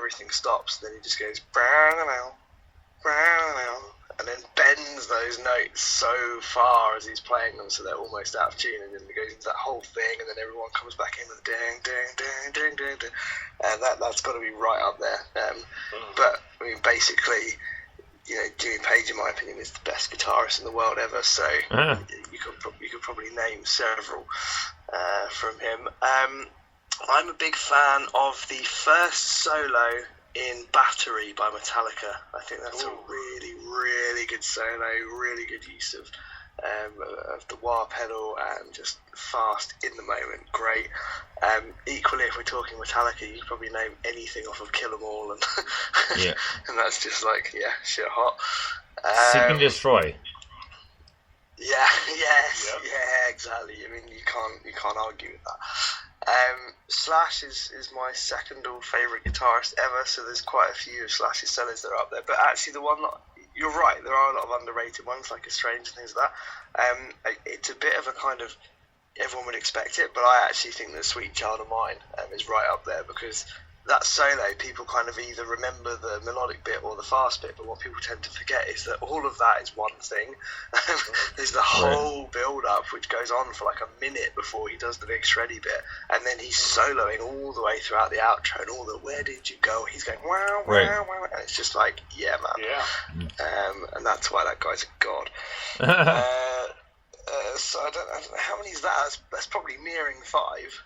everything stops, and then he just goes and then bends those notes so far as he's playing them, so they're almost out of tune, and then it goes into that whole thing, and then everyone comes back in with ding, ding, ding, ding, ding, ding, and that's got to be right up there. But I mean, basically, Jimmy Page, in my opinion, is the best guitarist in the world ever. So you could probably name several from him. I'm a big fan of the first solo in Battery by Metallica. I think that's a really, really good solo, really good use of the wah pedal, and just fast in the moment, great. Equally, if we're talking Metallica, you could probably name anything off of Kill 'Em All, and and that's just like, shit hot. Seek and Destroy. Yeah, exactly. I mean, you can't argue with that. Slash is my second all favourite guitarist ever, so there's quite a few of Slash's solos that are up there. But actually, the one that, you're right, there are a lot of underrated ones, like Estranged and things like that. It's a bit of a kind of, everyone would expect it, but I actually think that Sweet Child of Mine is right up there, because that solo, people kind of either remember the melodic bit or the fast bit, but what people tend to forget is that all of that is one thing. There's the whole build-up, which goes on for like a minute before he does the big shreddy bit, and then he's soloing all the way throughout the outro, and all the "where did you go?" He's going wow, wow, wow, and it's just like, yeah, man. Yeah. And that's why that guy's a god. So I don't know how many is that. That's probably nearing 5.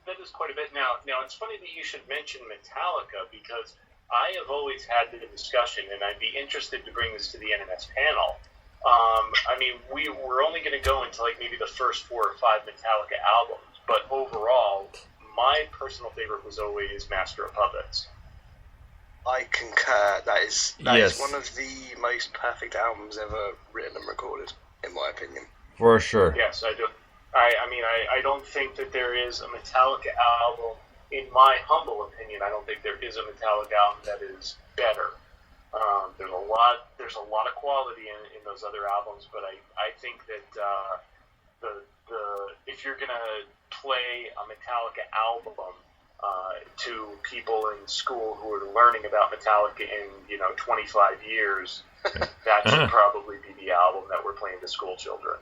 That is quite a bit. Now it's funny that you should mention Metallica, because I have always had the discussion, and I'd be interested to bring this to the NMS panel. I mean, we're only going to go into like maybe the first 4 or 5 Metallica albums, but overall, my personal favorite was always Master of Puppets. I concur. That is one of the most perfect albums ever written and recorded, in my opinion. For sure. Yes, I do. I don't think that there is a Metallica album, in my humble opinion, I don't think there is a Metallica album that is better. There's a lot of quality in those other albums, but I think that if you're gonna play a Metallica album to people in school who are learning about Metallica in 25 years, that should probably be the album that we're playing to school children.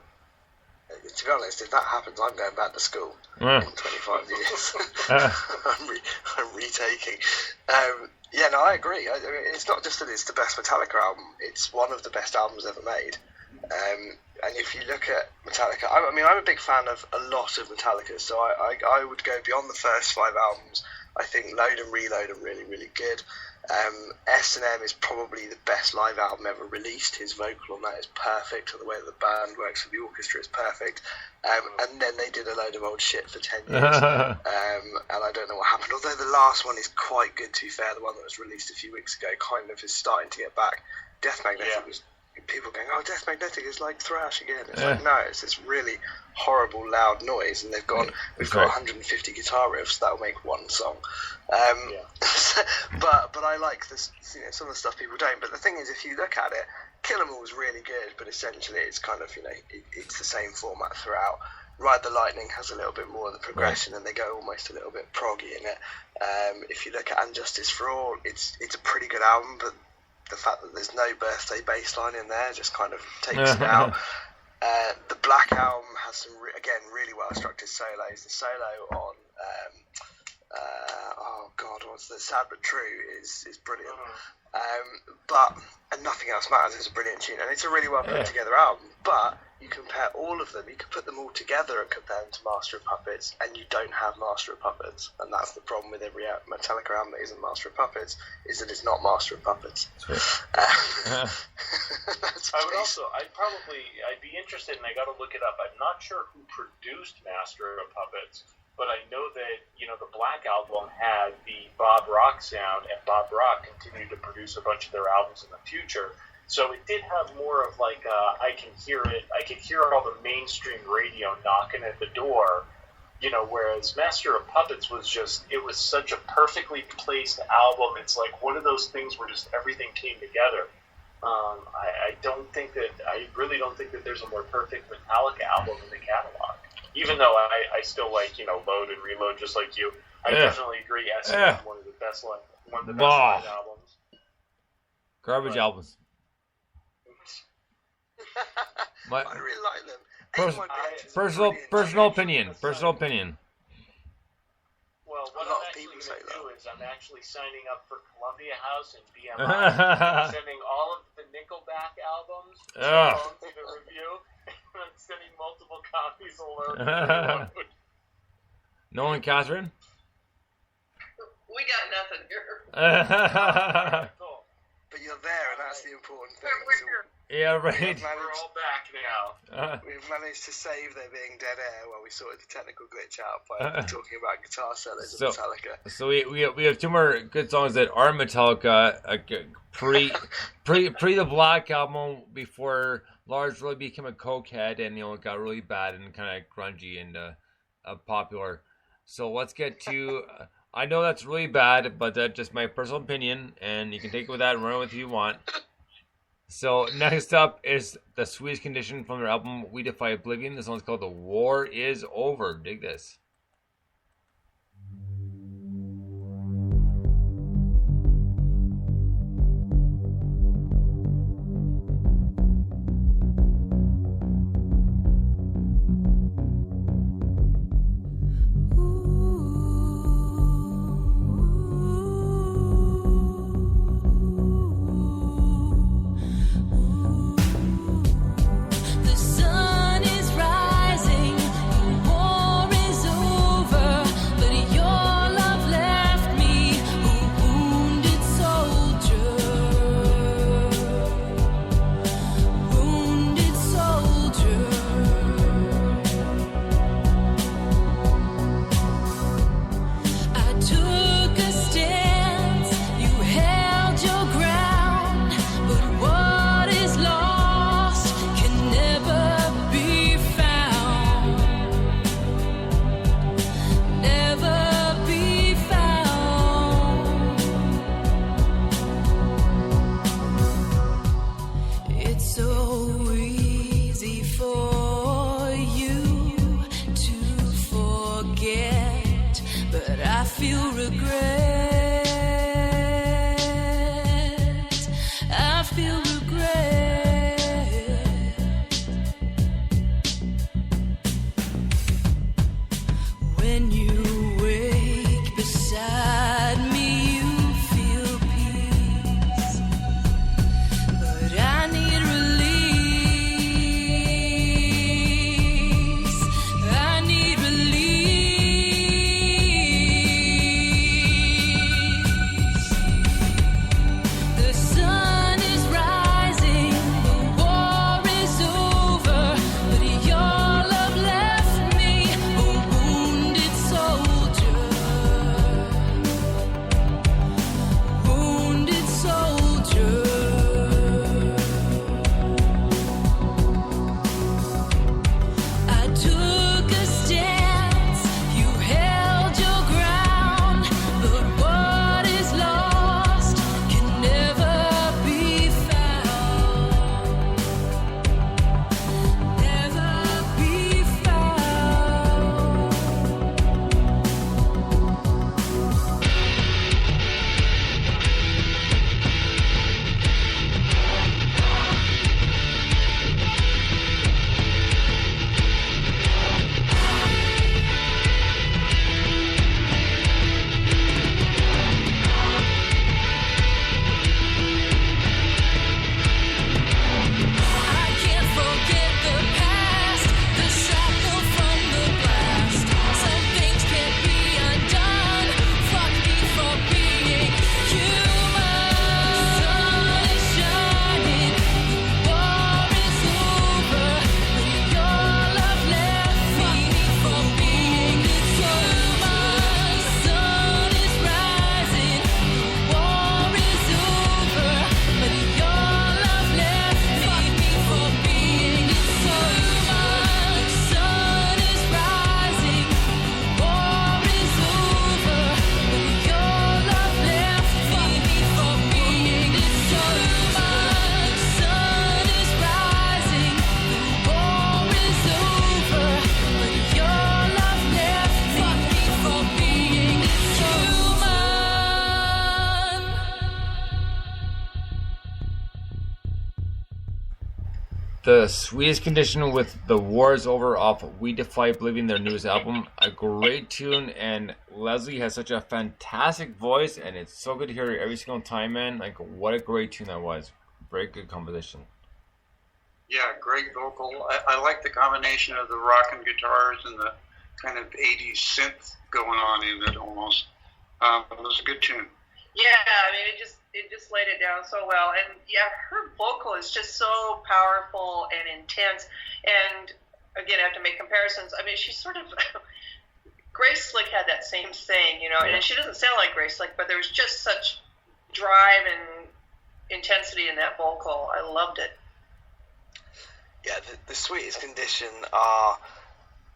To be honest, if that happens, I'm going back to school in 25 years. I'm retaking. I agree. I mean, it's not just that it's the best Metallica album, it's one of the best albums ever made. And if you look at Metallica, I'm a big fan of a lot of Metallica, so I would go beyond the first 5 albums. I think Load and Reload are really, really good. S&M is probably the best live album ever released. His vocal on that is perfect, and the way that the band works with the orchestra is perfect. And then they did a load of old shit for 10 years, and I don't know what happened. Although the last one is quite good, to be fair. The one that was released a few weeks ago kind of is starting to get back. Death Magnetic was people going, "Oh, Death Magnetic is like thrash again." It's like, no, it's this really horrible loud noise, and they've gone, we've got 150 guitar riffs that'll make one song. But I like this, some of the stuff people don't. But the thing is, if you look at it, Kill 'Em All is really good, but essentially it's kind of, it's the same format throughout. Ride the Lightning has a little bit more of the progression, and they go almost a little bit proggy in it. If you look at Unjustice for All, it's a pretty good album, but the fact that there's no birthday bass line in there just kind of takes it out. The Black Album has some, again, really well-structured solos. The solo on, what's the Sad But True is brilliant. And Nothing Else Matters is a brilliant tune, and it's a really well-put-together album. But you compare all of them, you can put them all together and compare them to Master of Puppets, and you don't have Master of Puppets. And that's the problem with every Metallica album that isn't Master of Puppets, is that it's not Master of Puppets. I'd be interested, and I got to look it up. I'm not sure who produced Master of Puppets, but I know that, the Black Album had the Bob Rock sound, and Bob Rock continued to produce a bunch of their albums in the future. So it did have more of like, I can hear all the mainstream radio knocking at the door, whereas Master of Puppets was it was such a perfectly placed album. It's like one of those things where just everything came together. I really don't think that there's a more perfect Metallica album in the catalog. Even though I still like, Load and Reload just like you. I definitely agree. Yes, it's one of the best One of the best live albums. Garbage albums. I really like them. Personal opinion. Well, what I'm actually going to do is I'm actually signing up for Columbia House and BMI. Sending all of the Nickelback albums to the review. And I'm sending multiple copies alone. Nolan, Catherine? We got nothing here. Cool. But you're there, and that's the important thing. Yeah, right. We're all back now. We've managed to save there being dead air while we sorted the technical glitch out by talking about guitar solos of Metallica. So we have two more good songs that are Metallica, pre the Black Album, before Lars really became a cokehead and it got really bad and kind of grungy and popular. So let's get to. I know that's really bad, but that's just my personal opinion, and you can take it with that and run with it if you want. So next up is the Swedish Condition from their album We Defy Oblivion. This one's called The War Is Over. Dig this. The sun is rising, the war is over. The Sweetest Condition with The War Is Over off We Defy Oblivion, their newest album. A great tune, and Leslie has such a fantastic voice, and it's so good to hear her every single time, man. Like, what a great tune that was. Very good composition. Yeah, great vocal. I like the combination of the rockin' guitars and the kind of 80s synth going on in it almost. It was a good tune. Yeah, I mean, it just laid it down so well. And yeah, her vocal is just so powerful and intense. And again, I have to make comparisons. I mean, she's sort of Grace Slick had that same thing, you know, and she doesn't sound like Grace Slick, but there was just such drive and intensity in that vocal. I loved it. Yeah, the Sweetest Condition are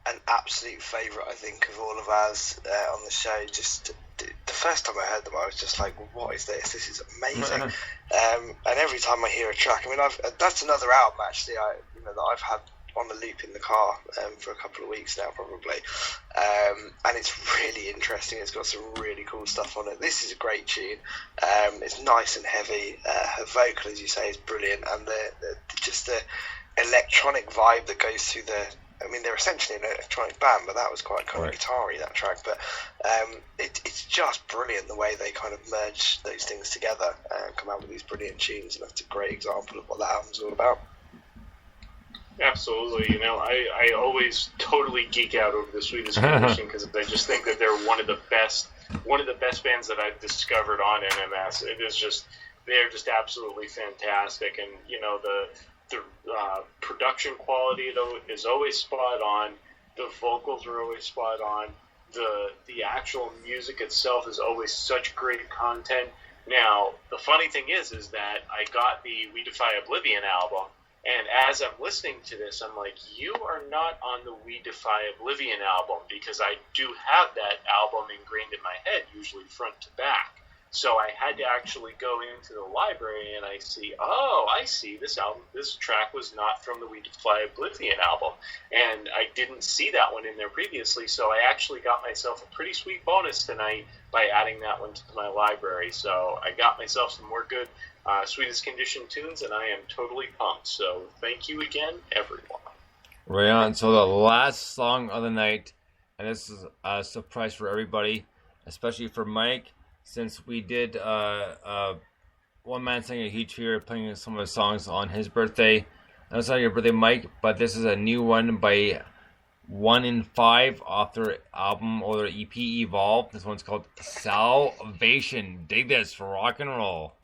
an absolute favourite, I think, of all of ours on the show. Just the first time I heard them, I was just like, what is this? This is amazing. And every time I hear a track, I mean, that's another album, actually, that I've had on the loop in the car for a couple of weeks now, probably. And it's really interesting. It's got some really cool stuff on it. This is a great tune. It's nice and heavy. Her vocal, as you say, is brilliant. And just the electronic vibe that goes through I mean, they're essentially an electronic band, but that was quite kind of guitar-y, that track. But it's just brilliant the way they kind of merge those things together and come out with these brilliant tunes. And that's a great example of what that album's all about. Absolutely. You know, I always totally geek out over the Sweetest Condition because I just think that they're one of the best bands that I've discovered on NMS. They're just absolutely fantastic. And, you know, the production quality is always spot on. The vocals are always spot on. The actual music itself is always such great content. Now, the funny thing is that I got the We Defy Oblivion album, and as I'm listening to this, I'm like, you are not on the We Defy Oblivion album, because I do have that album ingrained in my head, usually front to back. So I had to actually go into the library and I see this track was not from the We Defy Oblivion album. And I didn't see that one in there previously, so I actually got myself a pretty sweet bonus tonight by adding that one to my library. So I got myself some more good Sweetest Condition tunes, and I am totally pumped. So thank you again, everyone. Right on. So the last song of the night, and this is a surprise for everybody, especially for Mike, since we did One Man Standing a huge fear, playing some of the songs on his birthday. I was on your birthday, Mike, but this is a new one by ONEMANSTANDING off their album or their EP Evolve. This one's called Salvation. Dig this for rock and roll.